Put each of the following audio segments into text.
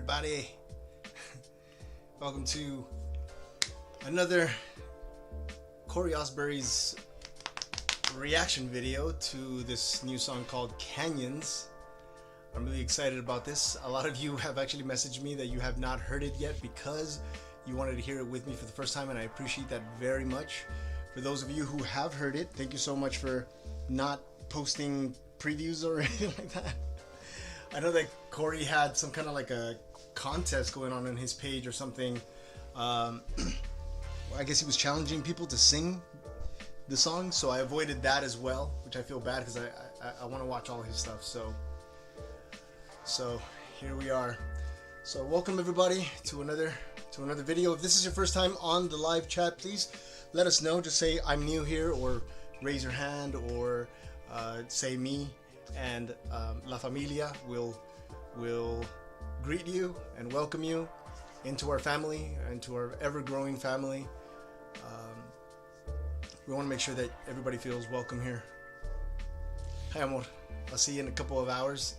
everybody. Welcome to another Cory Asbury's reaction video to this new song called Canyons. I'm really excited about this. A lot of you have actually messaged me that you have not heard it yet because you wanted to hear it with me for the first time, and I appreciate that very much. For those of you who have heard it, thank you so much for not posting previews or anything like that. I know that Cory had some kind of like a contest going on his page or something. I guess he was challenging people to sing the song, so I avoided that as well, which I feel bad because I want to watch all his stuff. So here we are. So welcome everybody to another video. If this is your first time on the live chat, please let us know. Just say I'm new here, or raise your hand, or say me, and La Familia will greet you and welcome you into our family, into our ever-growing family. We want to make sure that everybody feels welcome here. Hi, amor. I'll see you in a couple of hours.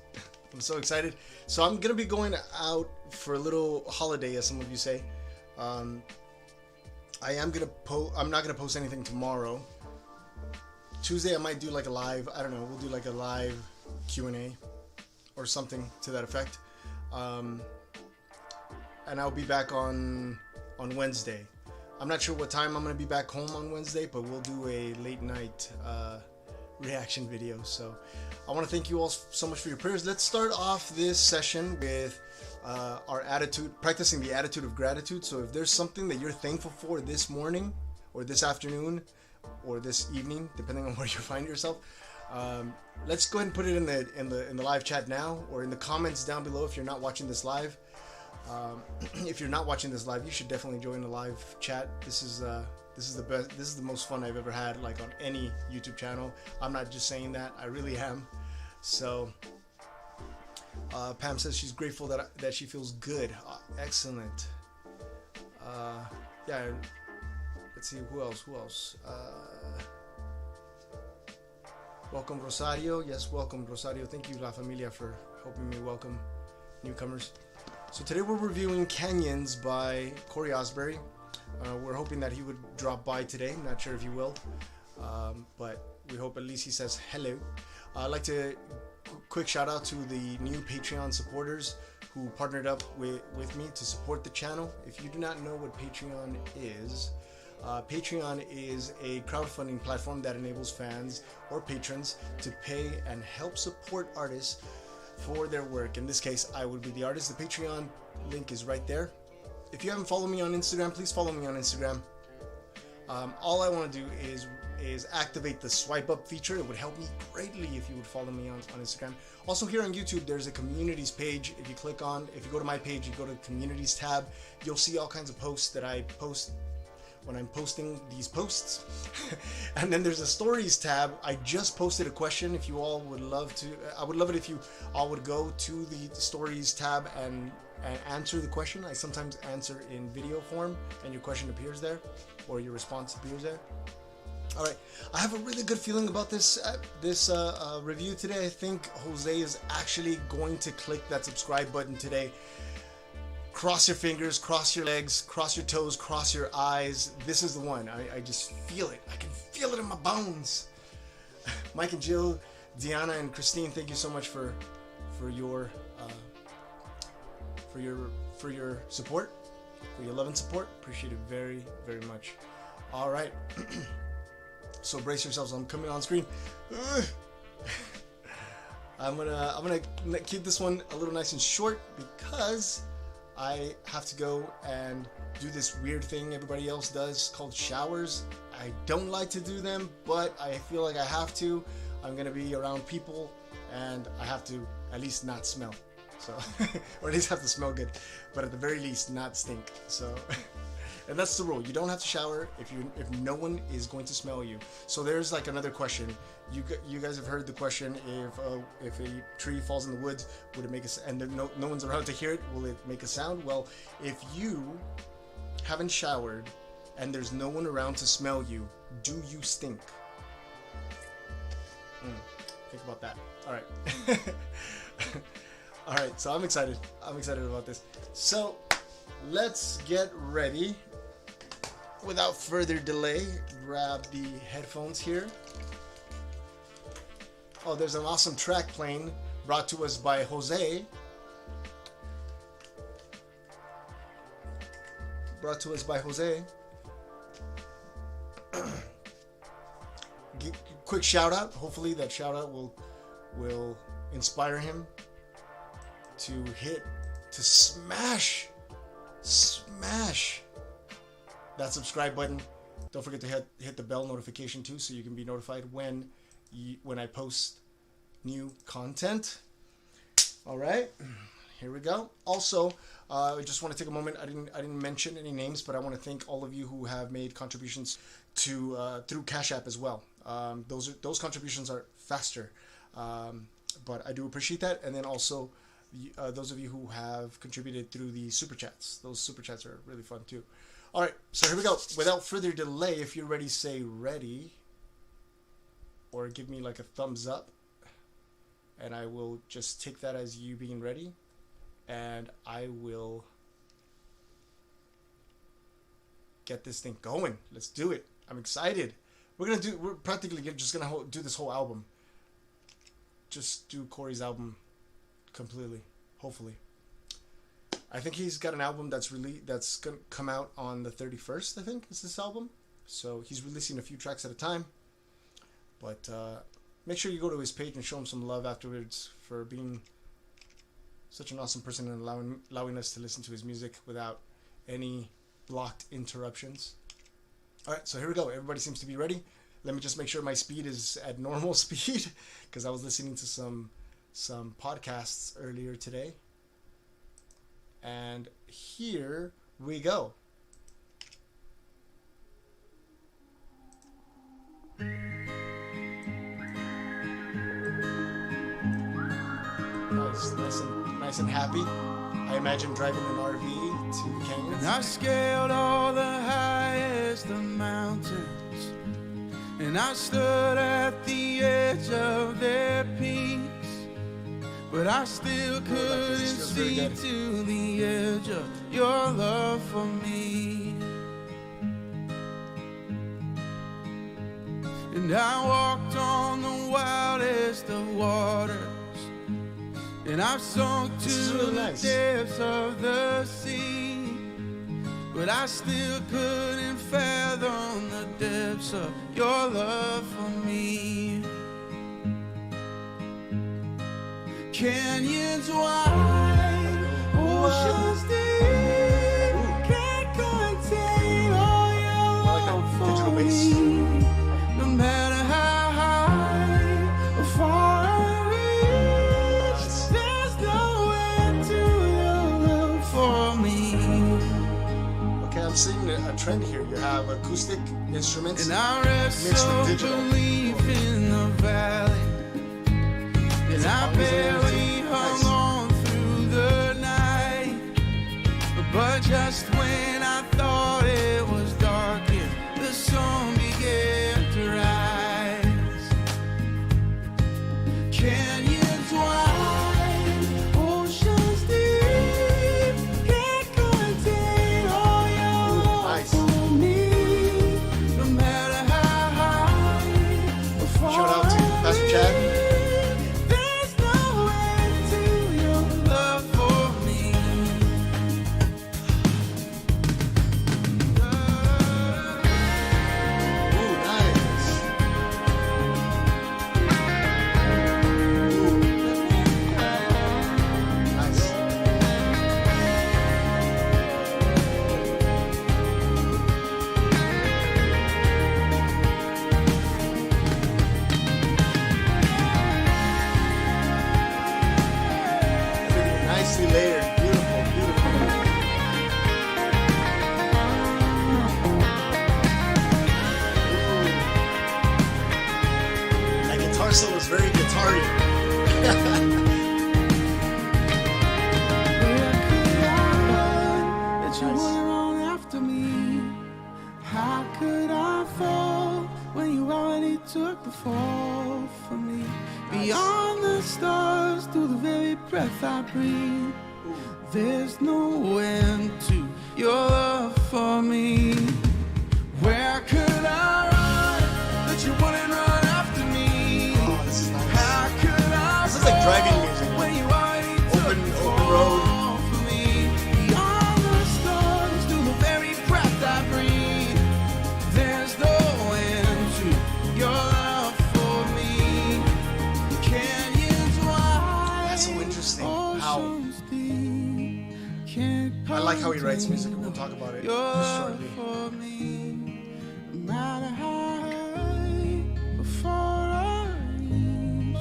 I'm so excited. So I'm gonna be going out for a little holiday, as some of you say. I'm not gonna post anything tomorrow. Tuesday I might do like a live, I don't know, we'll do like a live Q&A or something to that effect. And I'll be back on Wednesday. I'm not sure what time I'm going to be back home on Wednesday, but we'll do a late night reaction video. So I want to thank you all so much for your prayers. Let's start off this session with our attitude, practicing the attitude of gratitude. So if there's something that you're thankful for this morning or this afternoon or this evening, depending on where you find yourself, let's go ahead and put it in the live chat now, or in the comments down below if you're not watching this live. If you're not watching this live, you should definitely join the live chat. This is the best. This is the most fun I've ever had, like on any YouTube channel. I'm not just saying that, I really am. So Pam says she's grateful that she feels good. Excellent. Yeah. Let's see, who else? Welcome Rosario. Yes, welcome Rosario. Thank you La Familia for helping me welcome newcomers. So today we're reviewing Canyons by Cory Asbury. We're hoping that he would drop by today. I'm not sure if he will, but we hope at least he says hello. I'd like to quick shout out to the new Patreon supporters who partnered up with me to support the channel. If you do not know what Patreon is a crowdfunding platform that enables fans or patrons to pay and help support artists for their work. In this case, I would be the artist. The Patreon link is right there. If you haven't followed me on Instagram, please follow me on Instagram. All I want to do is activate the swipe up feature. It would help me greatly if you would follow me on Instagram. Also here on YouTube, there's a communities page. If you go to my page, you go to the communities tab, you'll see all kinds of posts that I post when I'm posting these posts. And then there's a stories tab. I just posted a question. If you all would love to, I would love it if you all would go to the stories tab and answer the question. I sometimes answer in video form and your question appears there, or your response appears there. All right, I have a really good feeling about this review today. I think Jose is actually going to click that subscribe button today. Cross your fingers, cross your legs, cross your toes, cross your eyes. This is the one. I just feel it. I can feel it in my bones. Mike and Jill, Diana and Christine, thank you so much for your support, for your love and support. Appreciate it very, very much. All right. So brace yourselves. I'm coming on screen. I'm gonna keep this one a little nice and short because I have to go and do this weird thing everybody else does called showers. I don't like to do them, but I feel like I have to. I'm gonna be around people and I have to at least not smell. So, or at least have to smell good, but at the very least not stink. So, and that's the rule. You don't have to shower if no one is going to smell you. So there's like another question. You guys have heard the question: if a tree falls in the woods, would it make a and no one's around to hear it? Will it make a sound? Well, if you haven't showered and there's no one around to smell you, do you stink? Think about that. All right. All right, so I'm excited. I'm excited about this. So let's get ready. Without further delay, grab the headphones here. Oh, there's an awesome track playing, brought to us by Jose. Brought to us by Jose. Quick shout out. Hopefully that shout out will inspire him to smash that subscribe button. Don't forget to hit the bell notification too, so you can be notified when I post new content. All right, here we go. Also, I just want to take a moment. I didn't mention any names, but I want to thank all of you who have made contributions to through Cash App as well. Those contributions are faster, but I do appreciate that. And then also those of you who have contributed through the super chats. Those super chats are really fun too. All right, so here we go. Without further delay, if you're ready, say ready, or give me like a thumbs up, and I will just take that as you being ready, and I will get this thing going. Let's do it. I'm excited. We're practically just gonna do this whole album. Just do Cory's album completely, hopefully. I think he's got an album that's gonna come out on the 31st, I think, is this album. So he's releasing a few tracks at a time. But make sure you go to his page and show him some love afterwards for being such an awesome person and allowing us to listen to his music without any blocked interruptions. Alright, so here we go. Everybody seems to be ready. Let me just make sure my speed is at normal speed, because I was listening to some podcasts earlier today. And here we go. Nice and happy. I imagine driving an RV to canyons. And I scaled all the highest of mountains, and I stood at the edge of their peaks, but I still couldn't see to the edge of your love for me. And I walked on the wildest of waters, and I've sunk to the depths of the sea, but I still couldn't fathom the depths of your love for me. Canyons wide, oceans deep, can't contain all your love for me. No matter how high or far I reach, there's no end to your love for me. Okay, I'm seeing a trend here. You have acoustic instruments and I rest mixed with so digital. believe in the valley, and I barely hung on through the night, but just when I thought it was darkest, the sun began to rise. Canyons wide, oceans deep, can't contain all your love for me. No matter how high or far. Shout out to Pastor Chad. Was very guitar-y. That you were on after me. How could I fall when you already took the fall for me? Beyond the stars, through the very breath I breathe. There's no end to your love for me. Where could I run that you wouldn't run after me? Oh, this is nice. How could I This is like driving music. when you already Open road. for me? Beyond the stars to the very breath I breathe. There's no end to your love for me. Canyons wide. That's so interesting. How I like how he writes music, and we'll talk about it shortly. No matter how high before I reach,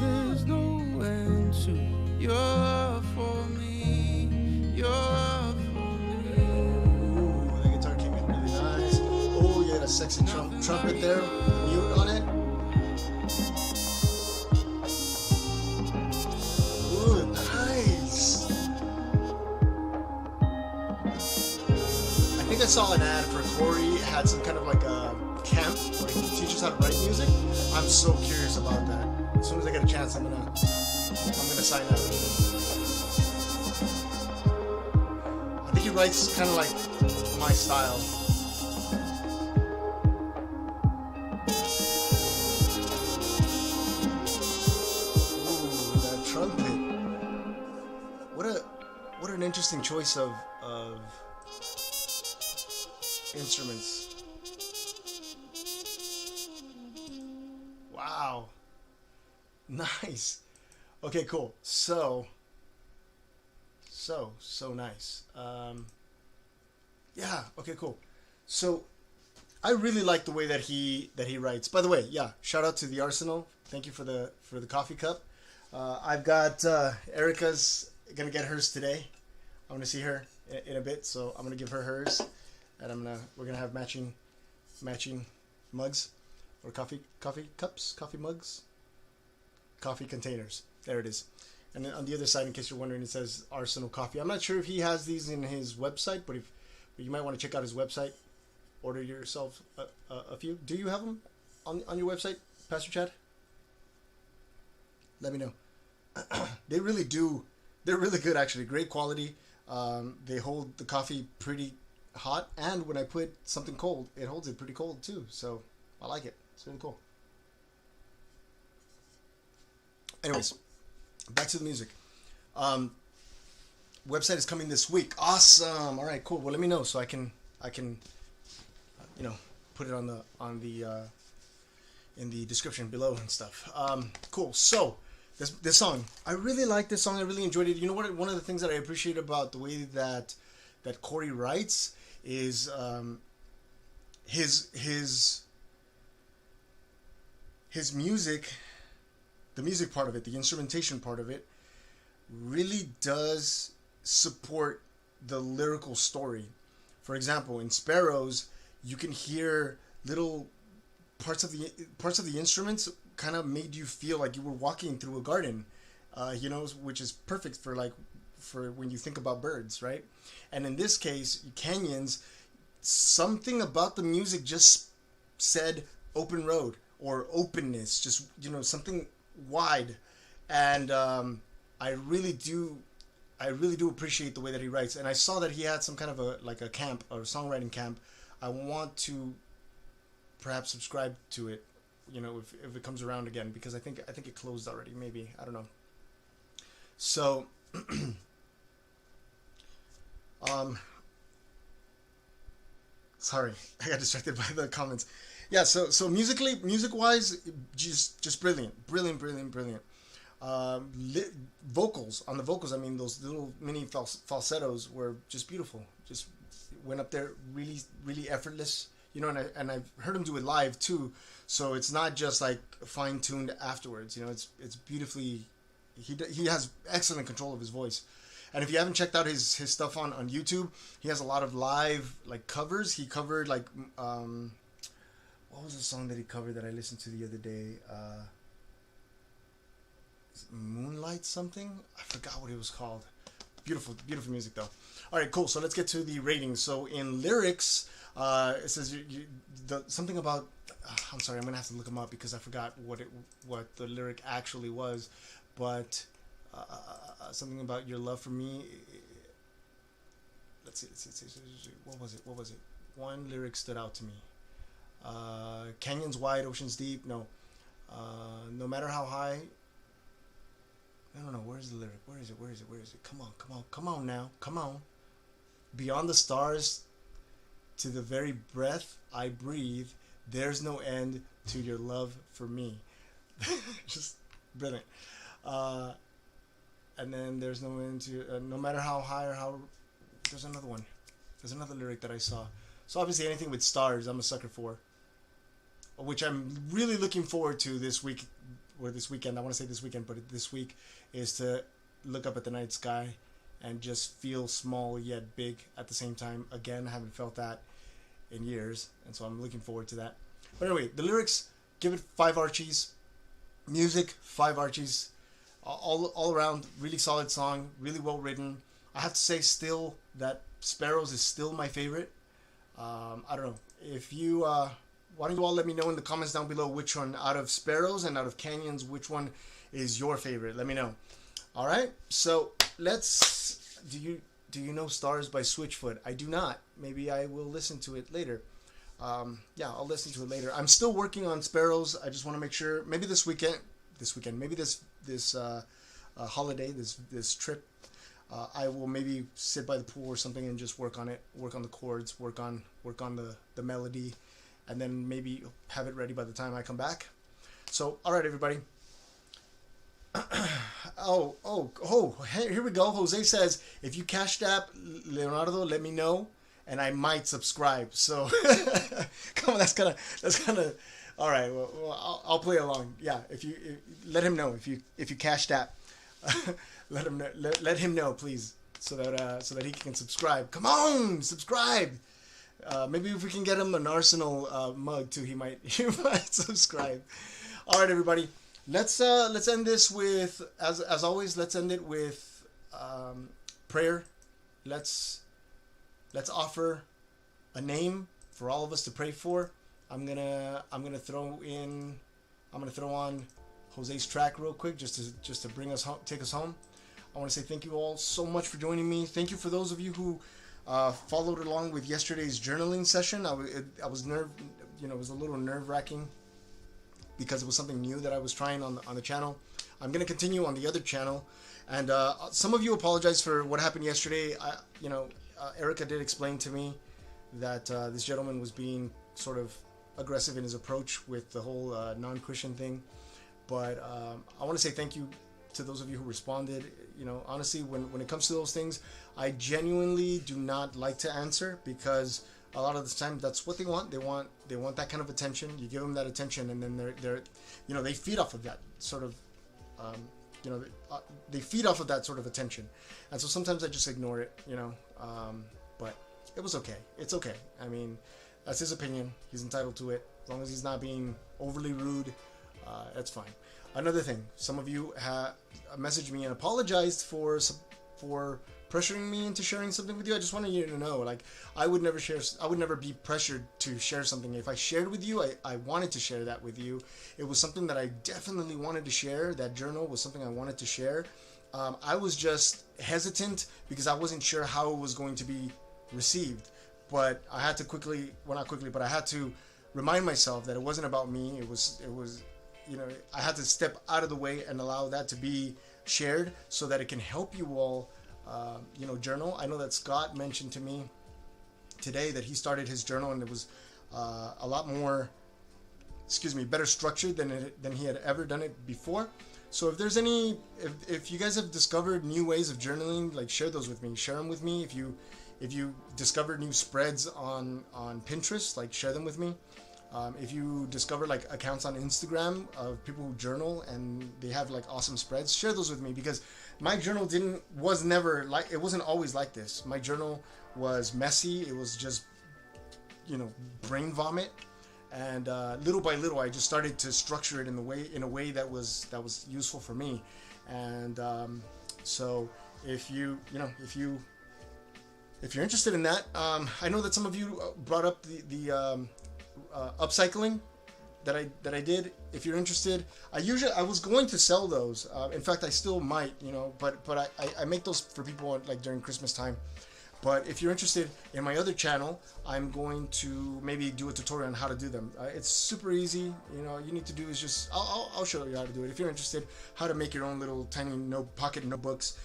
there's no end to your love for me. Your love for me. Ooh, the guitar came in really nice. Oh, you had a sexy trumpet there, mute on it. Ooh, nice. I think I saw an ad for Cory had some kind of like a camp where he teaches how to write music. I'm so curious about that. As soon as I get a chance, I'm gonna sign up. I think he writes kind of like my style. Ooh, that trumpet. What an interesting choice of instruments. Wow. Nice. Okay, cool. So nice. Yeah, okay, cool. So I really like the way that he writes. By the way, yeah, shout out to the Arsenal. Thank you for the coffee cup. I've got Erica's gonna get hers today. I'm gonna see her in a bit, so I'm gonna give her hers, and we're gonna have matching mugs or coffee cups, coffee mugs, coffee containers. There it is. And then on the other side, in case you're wondering, it says Arsenal Coffee. I'm not sure if he has these in his website, but you might want to check out his website. Order yourself a few. Do you have them on your website, Pastor Chad? Let me know. They really do. They're really good, actually. Great quality. They hold the coffee pretty hot, and when I put something cold, it holds it pretty cold too. So I like it. It's really cool. Anyways, back to the music. Website is coming this week. Awesome. All right, cool. Well, let me know so I can put it on the in the description below and stuff. Cool. So this song, I really like this song. I really enjoyed it. You know what? One of the things that I appreciate about the way that Cory writes is his music, the music part of it, the instrumentation part of it, really does support the lyrical story. For example, in Sparrows, you can hear little parts of the instruments kind of made you feel like you were walking through a garden, which is perfect for when you think about birds, right? And in this case, Canyons, something about the music just said open road or openness, just something wide, and I really do appreciate the way that he writes. And I saw that he had some kind of a camp or a songwriting camp. I want to perhaps subscribe to it, if it comes around again, because I think it closed already. Maybe, I don't know. So, sorry, I got distracted by the comments. Yeah, so music-wise, just brilliant. Vocals, on the vocals, I mean, those little mini falsettos were just beautiful. Just went up there really, really effortless, and I've heard him do it live too, so it's not just like fine-tuned afterwards, it's beautifully, he has excellent control of his voice. And if you haven't checked out his stuff on YouTube, he has a lot of live covers. He covered what was the song that he covered that I listened to the other day? Moonlight something? I forgot what it was called. Beautiful music though. All right, cool. So let's get to the ratings. So in lyrics, it says something about. I'm sorry, I'm gonna have to look them up because I forgot what the lyric actually was. But something about your love for me. Let's see. What was it? One lyric stood out to me. Canyons wide, oceans deep. No. No matter how high. I don't know. Where's the lyric? Where is it? Come on now. Come on. Beyond the stars, to the very breath I breathe, there's no end to your love for me. Just brilliant. And then there's no end to, no matter how high or how, there's another one. There's another lyric that I saw. So obviously anything with stars, I'm a sucker for. Which I'm really looking forward to this week, or this weekend. I want to say this weekend, but this week is to look up at the night sky and just feel small yet big at the same time. Again, I haven't felt that in years, and so I'm looking forward to that. But anyway, the lyrics, give it 5 Archies. Music, 5 Archies. All around, really solid song, really well written. I have to say still that Sparrows is still my favorite. I don't know. If you, why don't you all let me know in the comments down below which one, out of Sparrows and out of Canyons, which one is your favorite? Let me know. All right, so let's, do you know Stars by Switchfoot? I do not. Maybe I will listen to it later. Yeah, I'll listen to it later. I'm still working on Sparrows. I just want to make sure, maybe this weekend, maybe this holiday, this trip, I will maybe sit by the pool or something and just work on it, work on the chords, work on the melody, and then maybe have it ready by the time I come back. So, all right, everybody. Here we go. Jose says, if you cashed app Leonardo, let me know, and I might subscribe. So, come on, that's kind of. All right, well, I'll play along. Yeah, let him know if you cashed app, let him know, please, so that he can subscribe. Come on, subscribe. Maybe if we can get him an Arsenal mug too, he might subscribe. All right, everybody. Let's end this with, as always, let's end it with prayer. Let's offer a name for all of us to pray for. I'm gonna throw on Jose's track real quick just to bring us home, take us home. I want to say thank you all so much for joining me. Thank you for those of you who followed along with yesterday's journaling session. I was it was a little nerve-wracking, because it was something new that I was trying on the channel. I'm going to continue on the other channel. And some of you apologize for what happened yesterday. Erica did explain to me that this gentleman was being sort of aggressive in his approach with the whole non-Christian thing. But I want to say thank you to those of you who responded. Honestly, when it comes to those things, I genuinely do not like to answer, because a lot of the time that's what they want. They want that kind of attention. You give them that attention, and then they're they feed off of that sort of they feed off of that sort of attention. And so sometimes I just ignore it, but it was okay. It's okay. I mean, that's his opinion. He's entitled to it. As long as he's not being overly rude, that's fine. Another thing, some of you have messaged me and apologized for pressuring me into sharing something with you. I just wanted you to know, like, I would never be pressured to share something. If I shared with you, I wanted to share that with you. It was something that I definitely wanted to share. That journal was something I wanted to share. I was just hesitant because I wasn't sure how it was going to be received. But I had to I had to remind myself that it wasn't about me. It was I had to step out of the way and allow that to be shared so that it can help you all journal. I know that Scott mentioned to me today that he started his journal and it was a lot more, better structured than he had ever done it before. So if there's if you guys have discovered new ways of journaling, like, share those with me. Share them with me. If you discovered new spreads on Pinterest, like, share them with me. If you discover, like, accounts on Instagram of people who journal and they have, like, awesome spreads, share those with me, because my journal it wasn't always like this. My journal was messy. It was just, brain vomit. And little by little, I just started to structure it in a way that was useful for me. And so if you're interested in that, I know that some of you brought up the upcycling. that I did. If you're interested, I was going to sell those. In fact, I still might, you know, but I make those for people like during Christmas time. But if you're interested in my other channel, I'm going to maybe do a tutorial on how to do them. It's super easy. You know, you need to do is just I'll show you how to do it. If you're interested, how to make your own little tiny pocket notebooks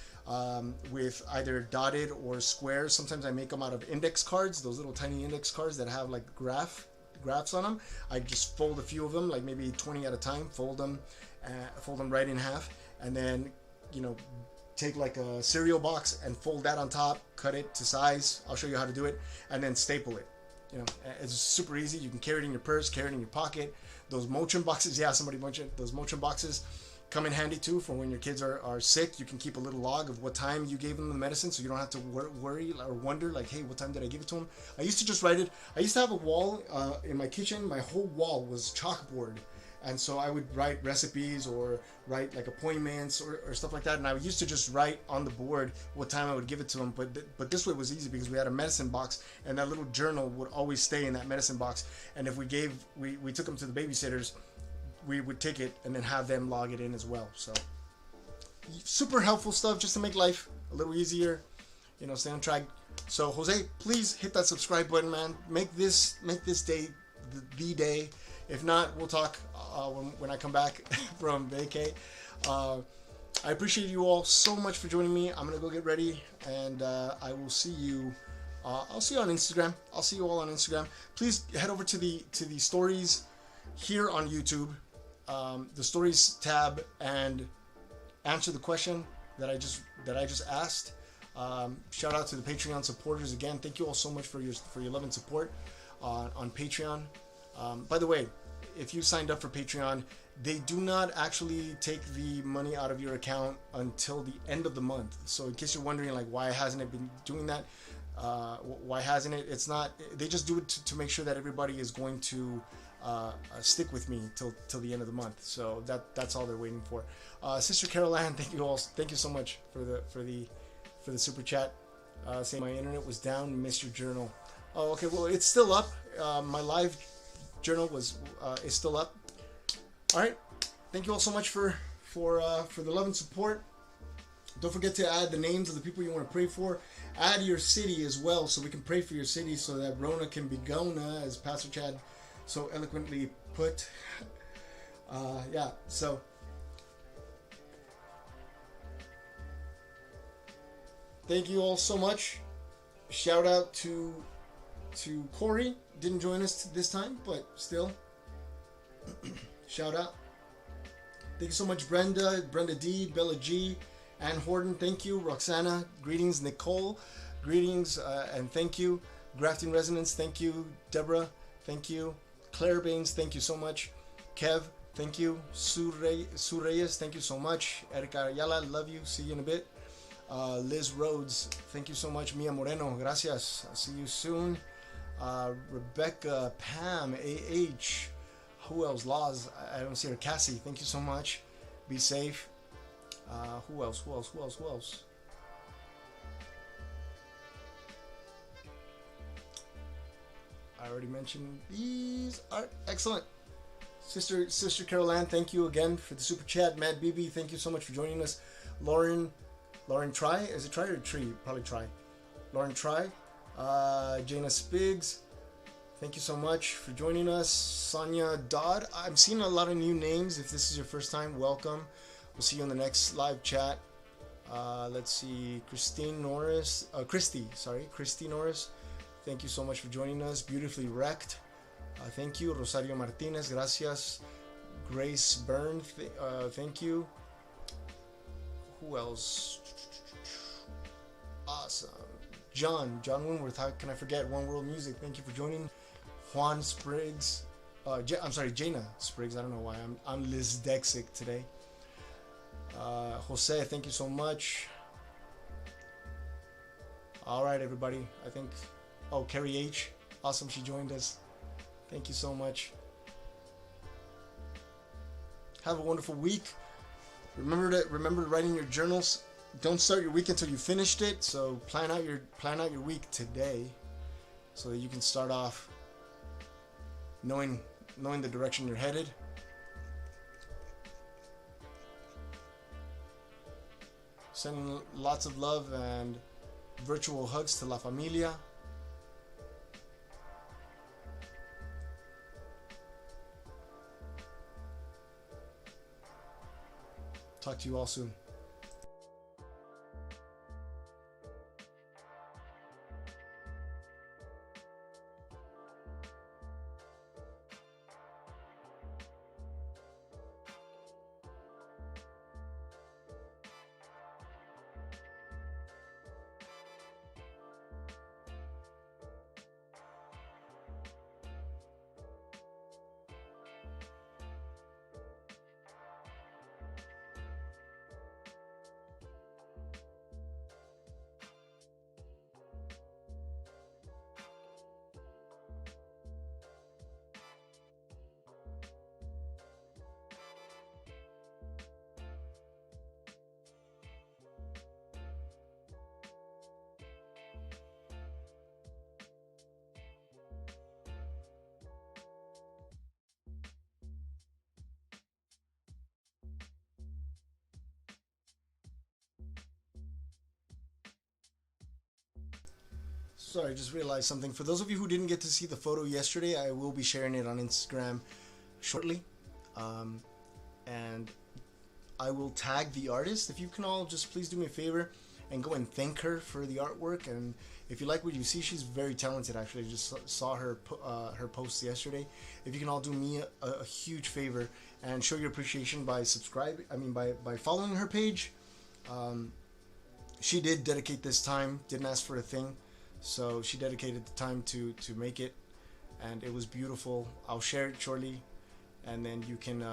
with either dotted or squares. Sometimes I make them out of index cards, those little tiny index cards that have like graphs on them. I just fold a few of them, like maybe 20 at a time. Fold them right in half, and then, you know, take like a cereal box and fold that on top, cut it to size. I'll show you how to do it, and then staple it. You know, it's super easy. You can carry it in your purse, carry it in your pocket. Those Motrin boxes, yeah, somebody mentioned those Motrin boxes come in handy too for when your kids are sick. You can keep a little log of what time you gave them the medicine, so you don't have to worry or wonder like, hey, what time did I give it to them? I used to just write it. I used to have a wall in my kitchen. My whole wall was chalkboard. And so I would write recipes or write like appointments or stuff like that. And I used to just write on the board what time I would give it to them. But this way was easy because we had a medicine box, and that little journal would always stay in that medicine box. And if we took them to the babysitters, we would take it and then have them log it in as well. So super helpful stuff just to make life a little easier, you know, stay on track. So Jose, please hit that subscribe button, man. Make this day the day. If not, we'll talk when I come back from vacay. I appreciate you all so much for joining me. I'm gonna go get ready, and I will see you. I'll see you on Instagram. I'll see you all on Instagram. Please head over to the stories here on YouTube, the stories tab, and answer the question that I just asked. Shout out to the Patreon supporters again. Thank you all so much for your love and support on Patreon. By the way, if you signed up for Patreon, they do not actually take the money out of your account until the end of the month. So in case you're wondering, like, why hasn't it been doing that? Why hasn't it? It's not. They just do it to make sure that everybody is going to stick with me till the end of the month. So that's all they're waiting for. Sister Carol Ann, thank you all. Thank you so much for the super chat. Saying my internet was down, missed your journal. Oh, okay. Well, it's still up. My live journal is still up. All right, thank you all so much for the love and support. Don't forget to add the names of the people you want to pray for. Add your city as well, so we can pray for your city, so that Rona can be gona, as Pastor Chad so eloquently put. Yeah, so thank you all so much. Shout out to Cory. Didn't join us this time, but still, shout out. Thank you so much, Brenda D, Bella G, Ann Horton, thank you. Roxana, greetings. Nicole, greetings and thank you. Grafting Resonance, thank you. Deborah, thank you. Claire Baines, thank you so much. Kev, thank you. Sue Reyes, thank you so much. Erika Ayala, love you. See you in a bit. Liz Rhodes, thank you so much. Mia Moreno, gracias. I'll see you soon. Rebecca, Pam, AH, who else? Laws, I don't see her. Cassie, thank you so much. Be safe. Who else? I already mentioned these. Are excellent. Sister Carol Ann, thank you again for the super chat. Matt BB, thank you so much for joining us. Lauren Try, is it Try or Tree? Probably Try. Lauren Try. Jana Spiggs, thank you so much for joining us. Sonia Dodd, I'm seeing a lot of new names. If this is your first time, welcome. We'll see you in the next live chat. Let's see, Christy Norris, thank you so much for joining us. Beautifully Wrecked, thank you. Rosario Martinez, gracias. Grace Byrne, thank you. Who else? Awesome. John Winworth, how can I forget? One World Music, thank you for joining. Juan Spriggs, I'm sorry, Jana Spriggs, I don't know why, I'm dyslexic today. Jose, thank you so much. Alright everybody, I think, Carrie H, awesome, she joined us. Thank you so much. Have a wonderful week. Remember to write in your journals. Don't start your week until you finished it. So plan out your week today, so that you can start off knowing knowing the direction you're headed. Sending lots of love and virtual hugs to La Familia. Talk to you all soon. Sorry, I just realized something. For those of you who didn't get to see the photo yesterday, I will be sharing it on Instagram shortly. And I will tag the artist. If you can all just please do me a favor and go and thank her for the artwork. And if you like what you see, she's very talented actually. I just saw her her posts yesterday. If you can all do me a huge favor and show your appreciation by by following her page. She did dedicate this time, didn't ask for a thing. So she dedicated the time to make it, and it was beautiful. I'll share it shortly, and then you can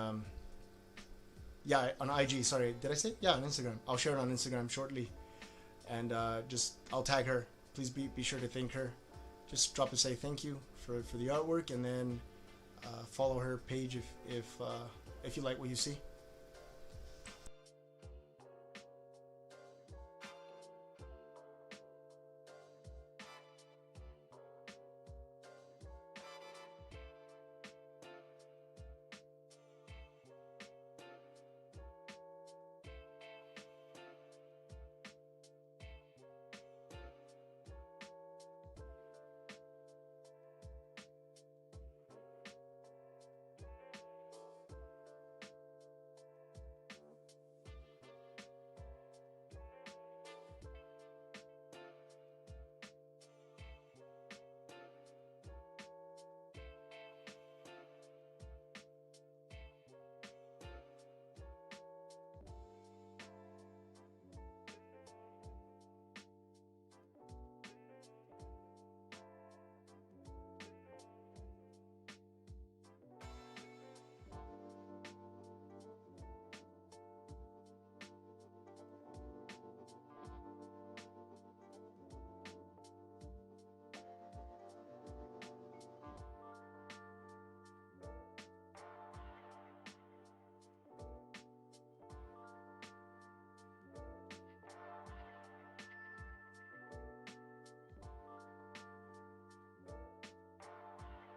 yeah, on IG, sorry, did I say? Yeah, on Instagram. I'll share it on Instagram shortly, and I'll tag her. Please be sure to thank her. Just drop and say thank you for the artwork, and then follow her page if you like what you see.